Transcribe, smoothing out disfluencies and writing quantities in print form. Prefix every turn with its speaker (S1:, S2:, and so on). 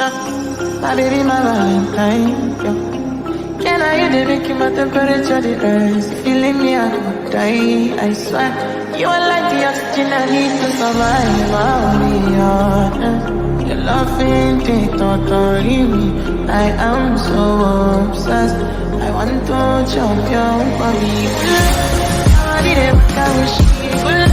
S1: My baby, my Valentine, yeah. Can I hear the making my temperature the rise? Feeling me, I could die, I swear. You are like the oxygen I need to survive. I'll be honest. Your love ain't it, totally me. I am so obsessed. I want to jump your body. I did it, I wish you would.